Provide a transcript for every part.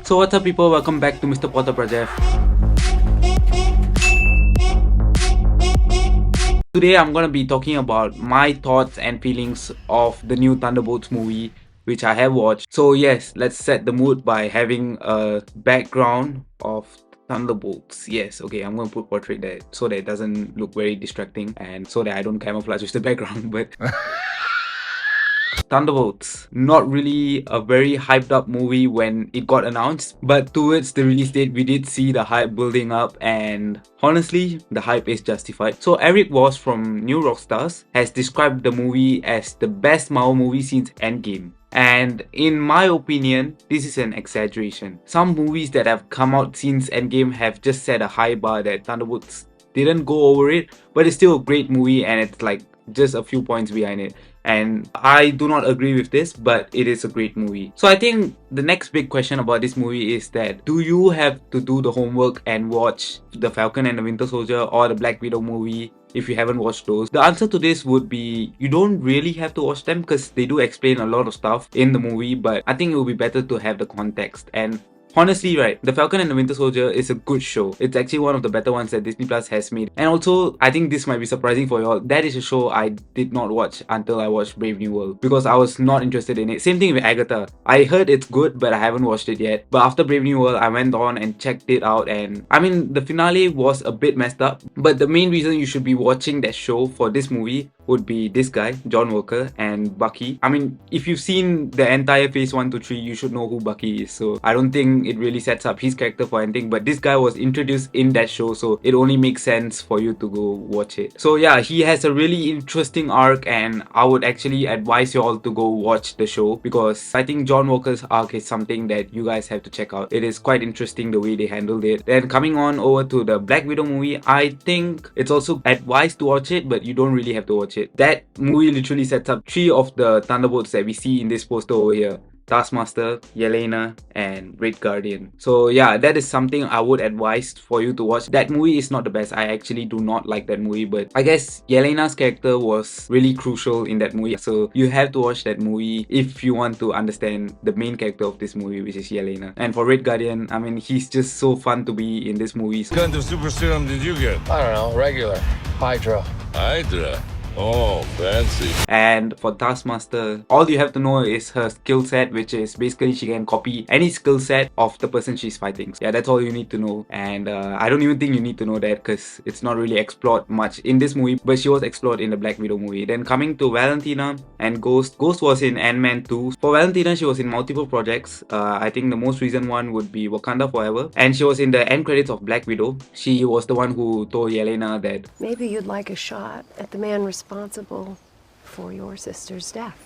So what's up people, welcome back to Mr. Potter Project. Today I'm gonna be talking about my thoughts and feelings of the new Thunderbolts movie which I have watched. So yes, let's set the mood by having a background of Thunderbolts. Yes, okay, I'm gonna put portrait there so that it doesn't look very distracting and so that I don't camouflage with the background, but Thunderbolts, not really a very hyped up movie when it got announced, but towards the release date we did see the hype building up and honestly the hype is justified. So Eric Voss from New Rockstars has described the movie as the best Marvel movie since Endgame. And in my opinion, this is an exaggeration. Some movies that have come out since Endgame have just set a high bar that Thunderbolts didn't go over it, but it's still a great movie and it's like just a few points behind it. And I do not agree with this, but it is a great movie. So I think the next big question about this movie is that do you have to do the homework and watch the Falcon and the Winter Soldier or the Black Widow movie if you haven't watched those? The answer to this would be you don't really have to watch them because they do explain a lot of stuff in the movie, but I think it would be better to have the context. And honestly, right, The Falcon and the Winter Soldier is a good show. It's actually one of the better ones that Disney Plus has made. And also, I think this might be surprising for y'all. That is a show I did not watch until I watched Brave New World because I was not interested in it. Same thing with Agatha. I heard it's good, but I haven't watched it yet. But after Brave New World, I went on and checked it out. And I mean, the finale was a bit messed up. But the main reason you should be watching that show for this movie would be this guy, John Walker, and Bucky. I mean, if you've seen the entire Phase 1 to 3, you should know who Bucky is. So I don't think it really sets up his character for anything, but this guy was introduced in that show, so it only makes sense for you to go watch it. So yeah, he has a really interesting arc and I would actually advise you all to go watch the show because I think John Walker's arc is something that you guys have to check out. It is quite interesting the way they handled it. Then coming on over to the Black Widow movie, I think it's also advised to watch it, but you don't really have to watch it. That movie literally sets up 3 of the Thunderbolts that we see in this poster over here: Taskmaster, Yelena, and Red Guardian. So yeah, that is something I would advise for you to watch. That movie is not the best. I actually do not like that movie, but I guess Yelena's character was really crucial in that movie. So you have to watch that movie if you want to understand the main character of this movie, which is Yelena. And for Red Guardian, I mean, he's just so fun to be in this movie. What kind of super serum did you get? I don't know, regular. Hydra. Hydra. Oh, fancy. And for Taskmaster, all you have to know is her skill set, which is basically she can copy any skill set of the person she's fighting. So yeah, that's all you need to know. And I don't even think you need to know that because it's not really explored much in this movie, but she was explored in the Black Widow movie. Then coming to Valentina and Ghost. Ghost was in Ant-Man 2. For Valentina, she was in multiple projects. I think the most recent one would be Wakanda Forever. And she was in the end credits of Black Widow. She was the one who told Yelena that maybe you'd like a shot at the man responsible for your sister's death.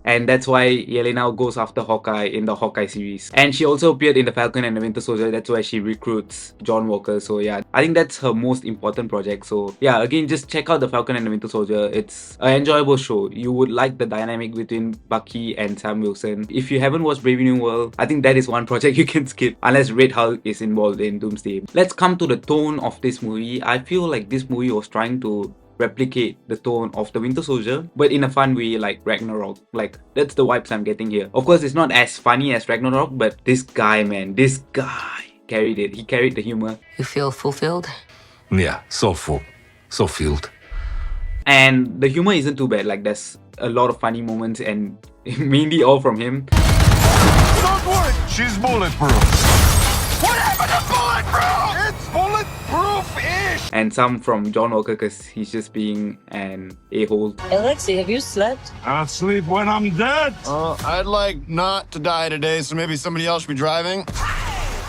and that's why Yelena goes after Hawkeye in the Hawkeye series. And she also appeared in the Falcon and the Winter Soldier. That's why she recruits John Walker. So yeah, I think that's her most important project. So yeah, again, just check out the Falcon and the Winter Soldier. It's an enjoyable show. You would like the dynamic between Bucky and Sam Wilson. If you haven't watched Brave New World, I think that is one project you can skip unless Red Hulk is involved in Doomsday. Let's come to the tone of this movie. I feel like this movie was trying to replicate the tone of the Winter Soldier, but in a fun way, like Ragnarok. Like, that's the vibes I'm getting here. Of course, it's not as funny as Ragnarok, but this guy, man, this guy carried it. He carried the humor. You feel fulfilled? Yeah, so full. So filled. And the humor isn't too bad. Like, there's a lot of funny moments and mainly all from him. Don't worry, she's bulletproof. What happened to bulletproof? It's bulletproof-ish. And some from John Walker because he's just being an a-hole. Alexei, have you slept? I'll sleep when I'm dead. I'd like not to die today, so maybe somebody else should be driving.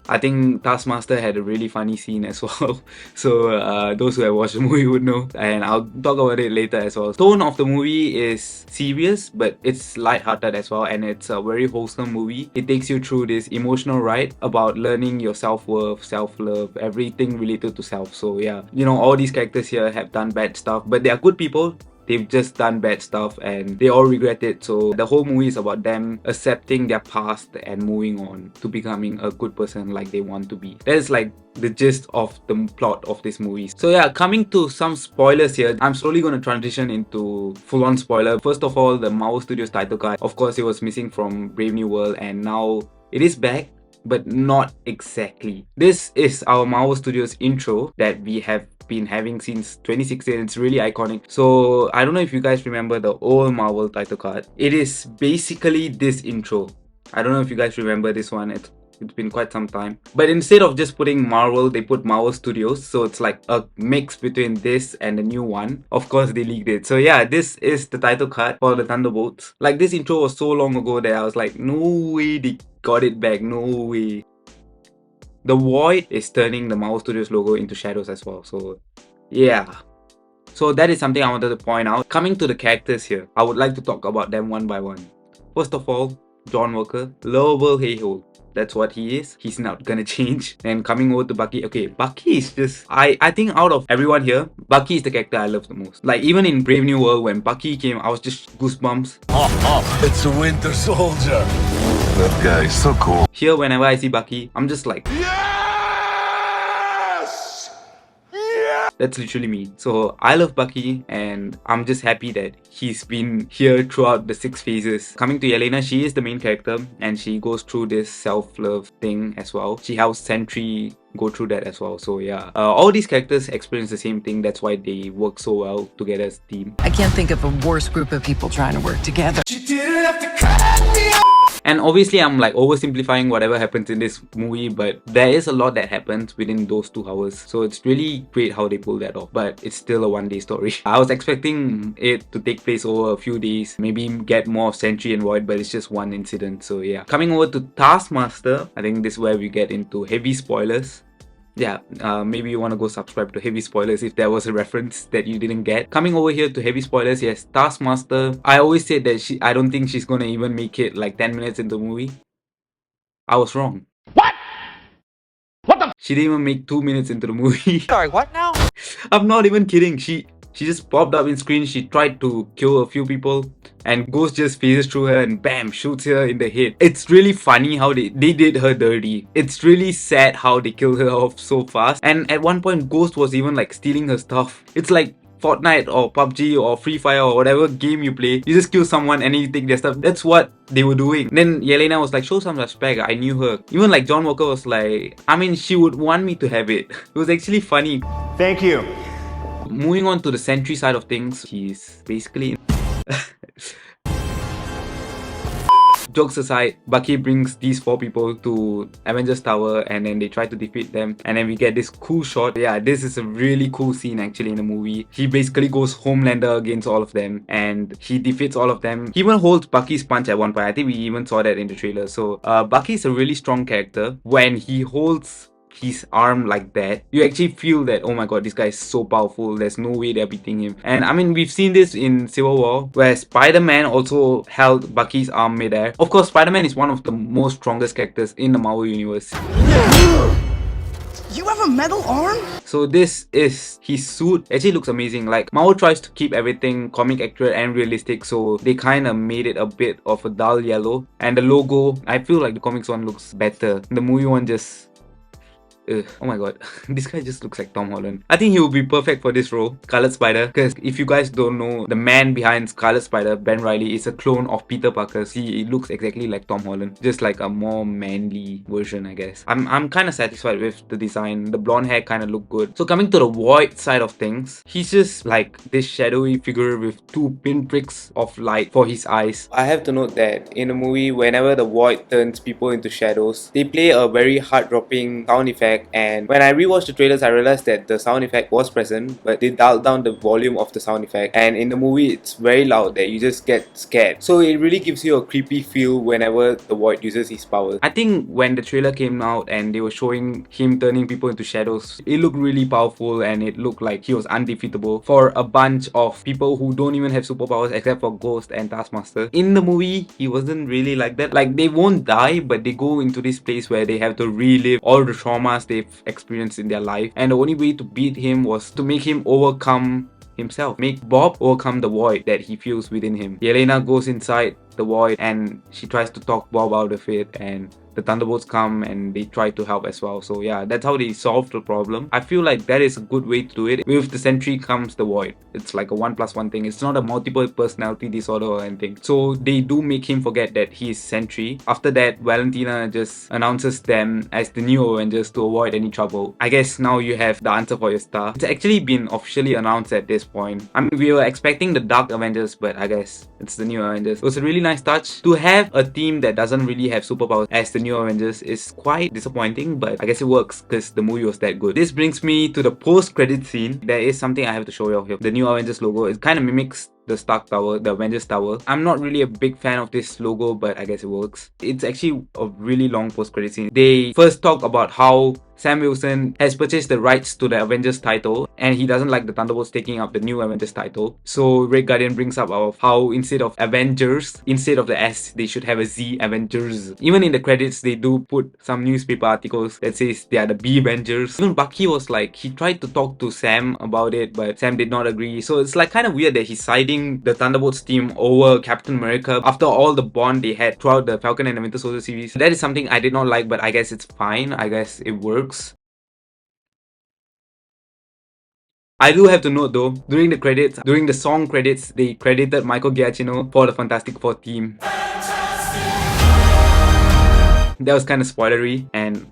I think Taskmaster had a really funny scene as well. So those who have watched the movie would know. And I'll talk about it later as well. Tone of the movie is serious, but it's lighthearted as well. And it's a very wholesome movie. It takes you through this emotional ride about learning your self-worth, self-love, everything related to self. So yeah, you know, all these characters here have done bad stuff, but they are good people. They've just done bad stuff and they all regret it. So the whole movie is about them accepting their past and moving on to becoming a good person like they want to be. That is like the gist of the plot of this movie. So yeah, coming to some spoilers here, I'm slowly going to transition into full-on spoiler. First of all, the Marvel Studios title card. Of course, it was missing from Brave New World, and now It is back, but not exactly. This is our Marvel Studios intro that we have been having since 2016. It's really iconic. So I don't know if you guys remember the old Marvel title card. It is basically this intro. I don't know if you guys remember this one. It's been quite some time. But instead of just putting Marvel, they put Marvel Studios. So it's like a mix between this and the new one. Of course, they leaked it. So yeah, this is the title card for the Thunderbolts. Like, this intro was so long ago that I was like, no way they got it back. No way. The Void is turning the Marvel Studios logo into shadows as well. So yeah. So that is something I wanted to point out. Coming to the characters here, I would like to talk about them one by one. First of all, John Walker, lovable hey-ho. That's what he is. He's not gonna change. And coming over to Bucky, okay, Bucky is just, I think out of everyone here, Bucky is the character I love the most. Like, even in Brave New World, when Bucky came, I was just goosebumps. It's a Winter Soldier. That guy is so cool. Here, whenever I see Bucky, I'm just like, Yes! Yeah! that's literally me. So I love Bucky, and I'm just happy that he's been here throughout the 6 phases. Coming to Yelena, she is the main character, and she goes through this self-love thing as well. She helps Sentry go through that as well. So yeah, all these characters experience the same thing. That's why they work so well together as a team. I can't think of a worse group of people trying to work together. And obviously, I'm like oversimplifying whatever happens in this movie, but there is a lot that happens within those 2 hours. So it's really great how they pull that off, but it's still a one-day story. I was expecting it to take place over a few days, maybe get more of Sentry and Void, but it's just one incident. So yeah. Coming over to Taskmaster, I think this is where we get into heavy spoilers. Yeah, maybe you want to go subscribe to Heavy Spoilers if there was a reference that you didn't get. Coming over here to Heavy Spoilers, yes, Taskmaster. I always said that I don't think she's gonna even make it like 10 minutes into the movie. I was wrong. What? What the? She didn't even make 2 minutes into the movie. Sorry, what now? I'm not even kidding. She just popped up in screen. She tried to kill a few people, and Ghost just phases through her and bam, shoots her in the head. It's really funny how they did her dirty. It's really sad how they killed her off so fast. And at one point, Ghost was even like stealing her stuff. It's like Fortnite or PUBG or Free Fire or whatever game you play, you just kill someone and you take their stuff. That's what they were doing. Then Yelena was like, show some respect, I knew her. Even like John Walker was like, I mean, she would want me to have it. It was actually funny. Thank you. Moving on to the Sentry side of things, he's basically... Jokes aside, Bucky brings these 4 people to Avengers Tower, and then they try to defeat them, and then we get this cool shot. Yeah, this is a really cool scene actually in the movie. He basically goes Homelander against all of them, and he defeats all of them. He even holds Bucky's punch at one point. I think we even saw that in the trailer. So Bucky is a really strong character. When he holds his arm like that, you actually feel that, oh my god, this guy is so powerful, there's no way they're beating him. And I mean, we've seen this in Civil War, where Spider-Man also held Bucky's arm midair. Of course, Spider-Man is one of the most strongest characters in the Marvel Universe. You have a metal arm? So this is his suit. Actually looks amazing. Like, Marvel tries to keep everything comic accurate and realistic, so they kind of made it a bit of a dull yellow. And the logo, I feel like the comics one looks better. The movie one just... oh my god, this guy just looks like Tom Holland. I think he would be perfect for this role, Scarlet Spider, because if you guys don't know, the man behind Scarlet Spider, Ben Reilly, is a clone of Peter Parker. He looks exactly like Tom Holland, just like a more manly version, I guess. I'm kind of satisfied with the design. The blonde hair kind of look good. So coming to the Void side of things, he's just like this shadowy figure with 2 pinpricks of light for his eyes. I have to note that in the movie, whenever the Void turns people into shadows, they play a very heart-dropping sound effect. And when I rewatched the trailers, I realized that the sound effect was present, but they dialed down the volume of the sound effect. And in the movie, it's very loud that you just get scared. So it really gives you a creepy feel whenever the Void uses his powers. I think when the trailer came out and they were showing him turning people into shadows, it looked really powerful and it looked like he was undefeatable for a bunch of people who don't even have superpowers except for Ghost and Taskmaster. In the movie, he wasn't really like that. Like, they won't die, but they go into this place where they have to relive all the traumas they've experienced in their life, and the only way to beat him was to make him overcome himself, make Bob overcome the void that he feels within him. Yelena goes inside the void and she tries to talk Bob out of it, and the Thunderbolts come and they try to help as well. So yeah, that's how they solved the problem. I feel like that is a good way to do it. With the Sentry comes the Void. It's like a 1+1 thing. It's not a multiple personality disorder or anything. So they do make him forget that he is Sentry. After that, Valentina just announces them as the new Avengers to avoid any trouble. I guess now you have the answer for your star. It's actually been officially announced at this point. I mean, we were expecting the Dark Avengers, but I guess it's the new Avengers. It was a really nice touch. To have a team that doesn't really have superpowers as the new Avengers is quite disappointing, but I guess it works because the movie was that good. This brings me to the post-credit scene. There is something I have to show you here. The new Avengers logo, it kind of mimics the Stark Tower, the Avengers Tower. I'm not really a big fan of this logo, but I guess it works. It's actually a really long post-credit scene. They first talk about how Sam Wilson has purchased the rights to the Avengers title and he doesn't like the Thunderbolts taking up the new Avengers title. So Red Guardian brings up of how instead of Avengers, instead of the S, they should have a Z, Avengers. Even in the credits, they do put some newspaper articles that says they are the B Avengers. Even Bucky was like, he tried to talk to Sam about it, but Sam did not agree. So it's like kind of weird that he's siding the Thunderbolts team over Captain America after all the bond they had throughout the Falcon and the Winter Soldier series. That is something I did not like, but I guess it's fine. I guess it works. I do have to note though, during the song credits, they credited Michael Giacchino for the Fantastic Four team. That was kind of spoilery and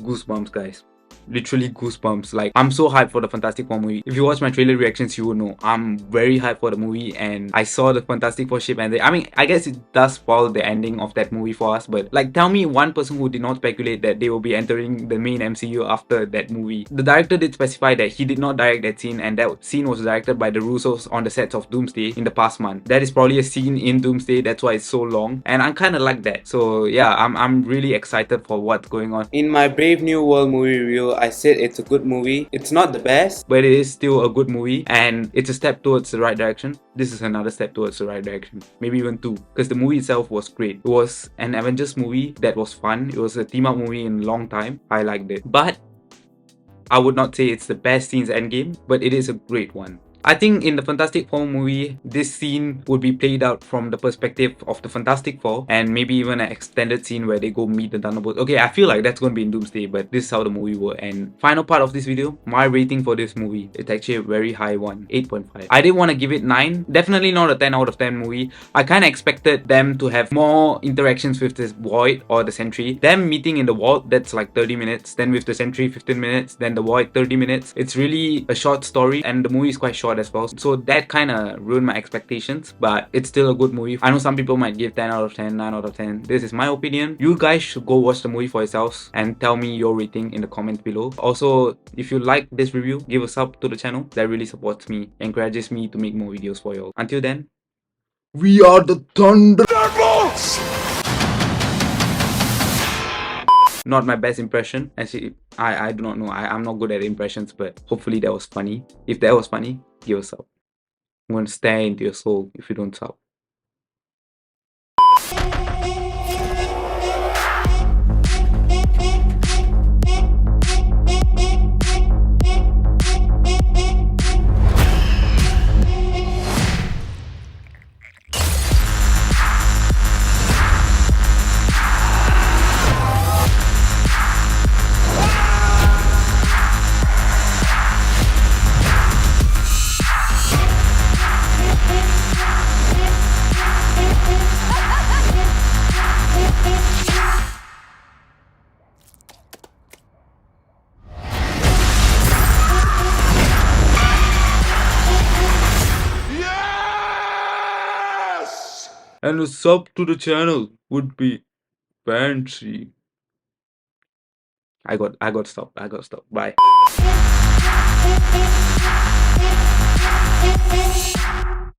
goosebumps, guys. Literally goosebumps. Like, I'm so hyped for the Fantastic Four movie. If you watch my trailer reactions, you will know I'm very hyped for the movie, and I saw the Fantastic Four ship and I mean, I guess it does spoil the ending of that movie for us, but like, tell me one person who did not speculate that they will be entering the main MCU after that movie. The director did specify that he did not direct that scene, and that scene was directed by the Russos on the sets of Doomsday in the past month. That is probably a scene in Doomsday, that's why it's so long, and I'm kind of like that. So yeah, I'm really excited for what's going on. In my Brave New World movie review, I said it's a good movie. It's not the best, but it is still a good movie and it's a step towards the right direction. This is another step towards the right direction, maybe even two, because the movie itself was great. It was an Avengers movie that was fun. It was a team up movie in a long time. I liked it, but I would not say it's the best since Endgame, but it is a great one. I think in the Fantastic Four movie, this scene would be played out from the perspective of the Fantastic Four, and maybe even an extended scene where they go meet the Thunderbolts. Okay, I feel like that's going to be in Doomsday, but this is how the movie will end. Final part of this video, my rating for this movie. It's actually a very high one, 8.5. I did want to give it 9. Definitely not a 10 out of 10 movie. I kind of expected them to have more interactions with this Void or the Sentry. Them meeting in the vault, that's like 30 minutes. Then with the Sentry, 15 minutes. Then the Void, 30 minutes. It's really a short story, and the movie is quite short as well, so that kind of ruined my expectations, but it's still a good movie. I know some people might give 10 out of 10, 9 out of 10. This is my opinion. You guys should go watch the movie for yourselves and tell me your rating in the comments below. Also, if you like this review, give a sub to the channel. That really supports me, encourages me to make more videos for you all. Until then, we are the Thunderbolts! Not my best impression. Actually, I do not know. I'm not good at impressions, but hopefully that was funny. If that was funny, give a sub. I'm gonna stare into your soul if you don't sub. And a sub to the channel would be fancy. I got stopped. Bye.